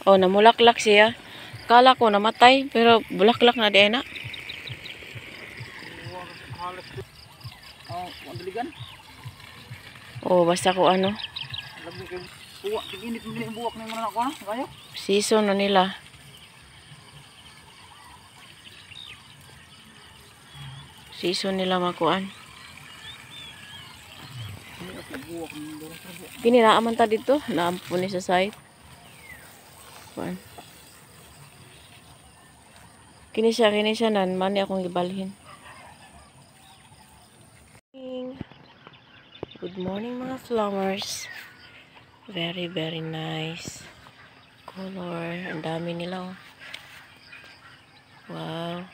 Oh, namulaklak siya. Kala ko namatay, pero bulaklak na di na. Oh, basta ko ano. Season na nila. Season nila makuan. Kini naaman ta dito, naampun ni sa site. Kuan. Kini siya nan mani akong gibalhin. Good morning mga flowers. Very very nice color. Ang dami nila oh. Wow.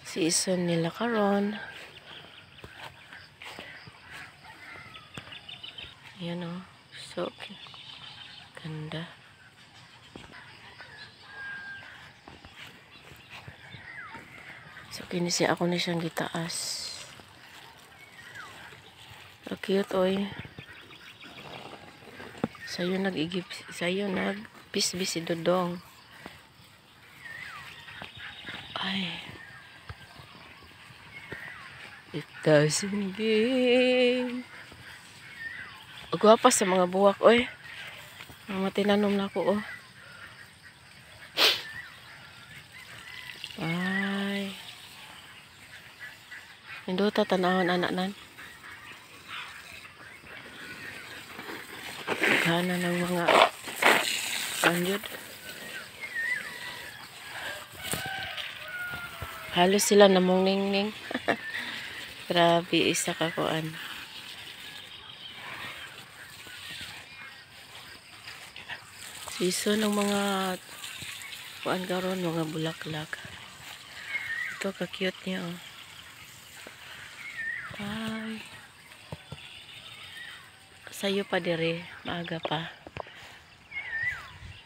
Season nila karon. Ayan oh. So ganda. So kinisi ako na siyang gitaas. So cute oy. Sayo nagpisbis si Dodong. Ay. It doesn't game. Agwapa sa mga buwak oy. Mga tinanom na ako oh. Ay. Hindi ta tanahon anak nan. Gana ng mga anjud. Halos sila namong ningning. Grabe isa ka kuan. Season ng mga kuan karon, mga bulaklak. Ito ka cute niya oh. Ay. Sayo pa dire, maaga pa.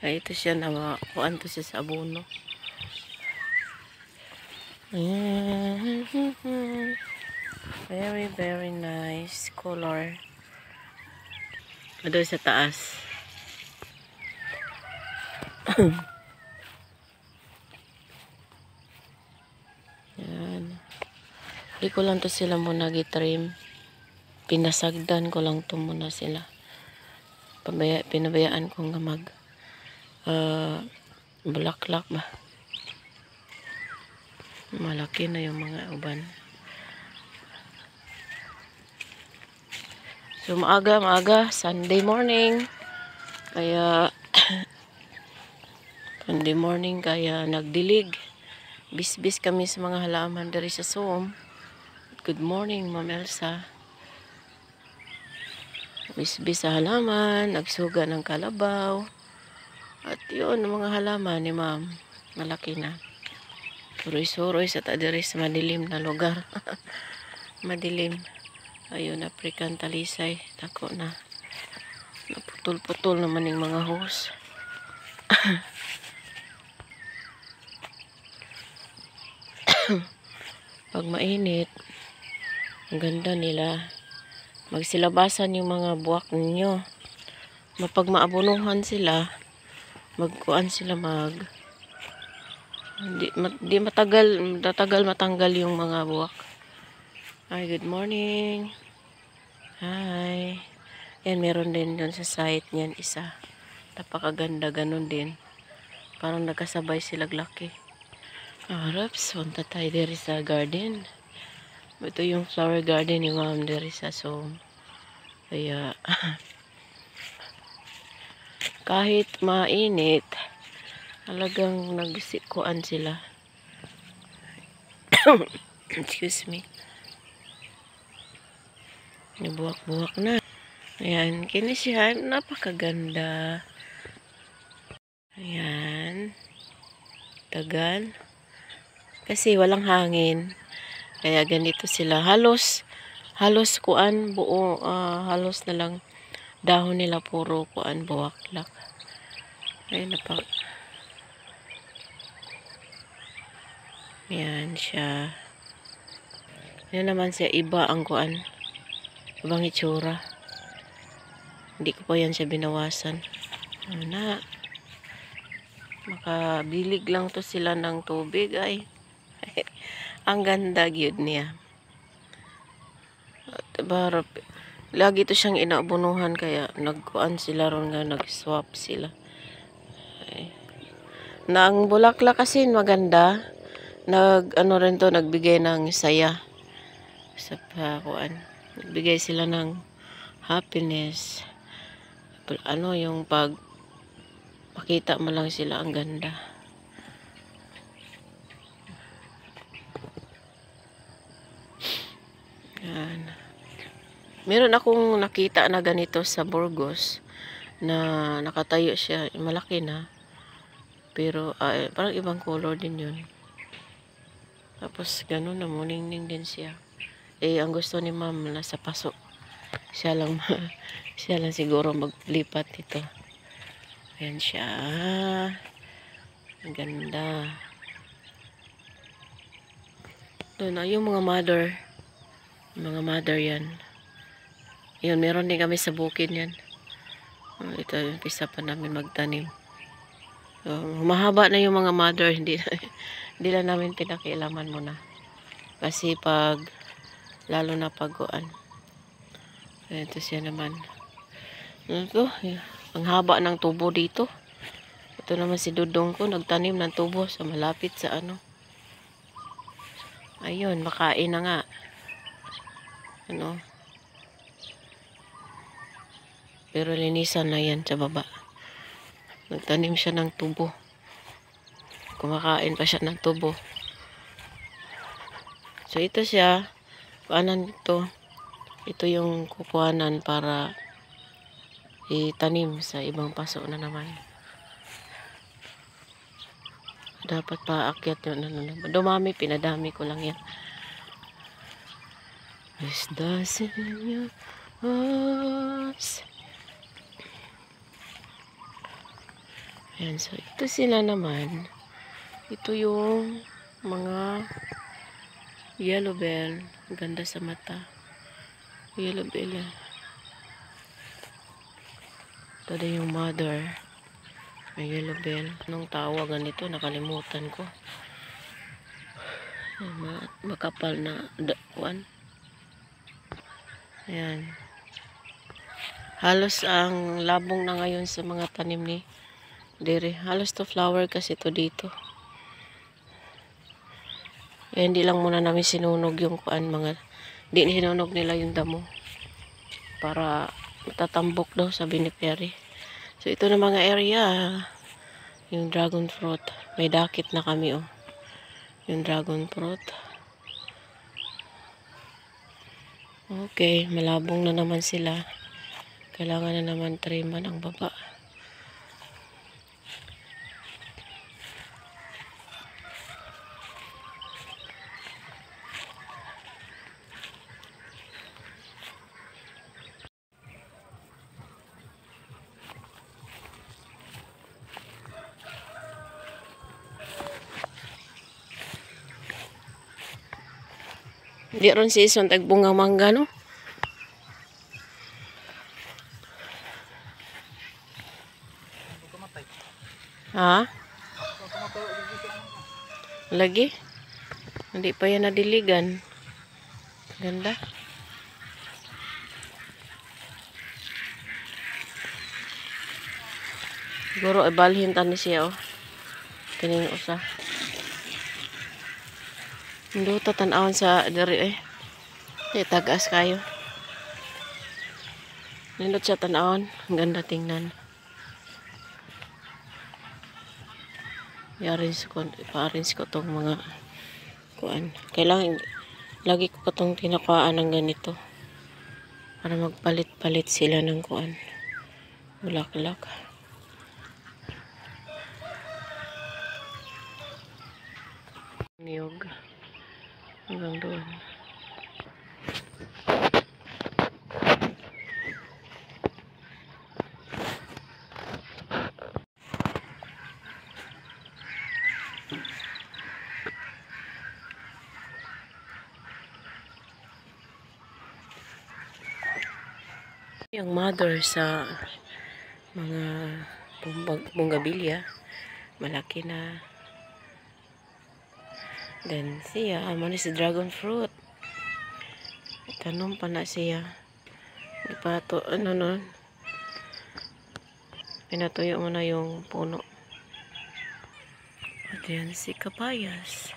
Ay ito siya na kuan to siya sa abono. Very very nice color. Ado sa taas. Yan. Di ko lang to sila muna gitrim. Pinasagdan ko lang to muna sila. Pinabayaan ko nga mag bulaklak ba. Malaki na yung mga uban. So maaga Sunday morning. Kaya Sunday morning kaya nagdilig. Bisbis kami sa mga halaman dari sa Soom. Good morning Ma'am Elsa. Bisbis sa halaman, nagsuga ng kalabaw. At yun, mga halaman ni Ma'am, malaki na. Suroy-suroy sa tadiri sa madilim na lugar. Madilim. Ayun, African talisay. Tako na. Naputol-putol naman yung mga hose. Pag mainit, ang ganda nila. Magsilabasan yung mga buwak ninyo. Mapag maabunuhan sila, magkuan sila di matagal matanggal yung mga buwak. Ay, good morning. Hi. Yan, meron din doon sa site niyan isa. Napakaganda, ganun din. Parang nagkasabay sila laki. Araps, punta tayo diri sa garden. Ito yung flower garden ni Ma'am diri sa Soom. Kaya kahit mainit, talagang nagsikuan sila. Excuse me. Nabuwak-buwak na. Ayan, kini siya, napakaganda. Ayan. Tagal. Kasi walang hangin. Kaya ganito sila. Halos kuan buo, halos na lang dahon nila puro kuan buwaklak. Ayun na pa. Yan siya. Yan naman siya, iba ang kuan. Ibang itsura. Hindi ko pa yan siya binawasan. Na, makabilig lang to sila ng tubig ay. Ang ganda gyud niya. Diba, lagi to siyang inaabunuhan kaya nagkuan sila ron nga nag-swap sila. Ay. Na ang bulaklak kasi maganda. Ano rin to, nagbigay ng saya sa kuan. Nagbigay sila ng happiness. Ano yung pag makita mo lang sila ang ganda. Yan. Meron akong nakita na ganito sa Burgos na nakatayo siya, malaki na. Pero parang ibang color din yun. Tapos ganun na muningning din siya. Ang gusto ni ma'am nasa paso. Siya lang siya lang siguro maglipat dito. Ayan siya. Ang ganda. Doon na yung mga mother. Mga mother yan. Yun, meron din kami sa bukid yan. Ito yung pisa pa namin magtanim. Mahaba na yung mga mother. Hindi lang namin pinakialaman muna. Kasi lalo na pagkuan. Ito siya naman. Ito, ang haba ng tubo dito. Ito naman si Dudong ko, nagtanim ng tubo sa malapit sa ano. Ayun, makain na nga. Ano. Pero linisan na yan sa baba. Nagtanim siya ng tubo. Kumakain pa siya ng tubo. So ito siya. Paanan ito. Ito yung kukuhanan para itanim sa ibang paso na naman. Dapat paakyat yun. Dumami, pinadami ko lang yan. This doesn't mean us. Ayan, so ito sila naman. Ito yung mga yellow bell. Ganda sa mata. Yellow bell. Ito din yung mother. May yellow bell. Anong tawagan nito? Nakalimutan ko. Makapal na dakuan. Ayan. Halos ang labong na ngayon sa mga tanim ni Dere. Halos to flower kasi to dito. Hindi lang muna namin sinunog yung kuan mga. Hindi sinunog nila yung damo. Para matatambok daw sabi ni Perry. So ito na mga area. Yung dragon fruit. May dakit na kami yung dragon fruit. Okay, malabong na naman sila. Kailangan na naman triman ang baba. Di ron season tagbunga mangga no. Ha? Lagi? Hindi pa yan nadiligan. Ganda. Siguro ibalhin tani siya Kining usa. Hindi ito tanawon sa diri tagas kayo. Nindot siya tanawon. Ang ganda tingnan. Pa-arrange ko tong mga kuan. Kailangan lagi ko itong tinakuhaan ng ganito. Para magpalit-palit sila ng kuan. Bulaklak. Niyog. Hanggang doon. Yung mother sa mga bonggabilya. Malaki na. Then siya, amo ni si dragon fruit. Tanom pa na siya. Di pa to, ano nun. Pinatuyo mo na yung puno. At yan si kapayas.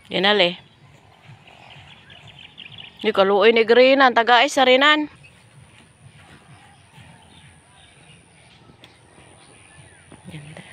Yan ali. Di kaluoy ni Greenan, tagaay sa rinan. Ganda.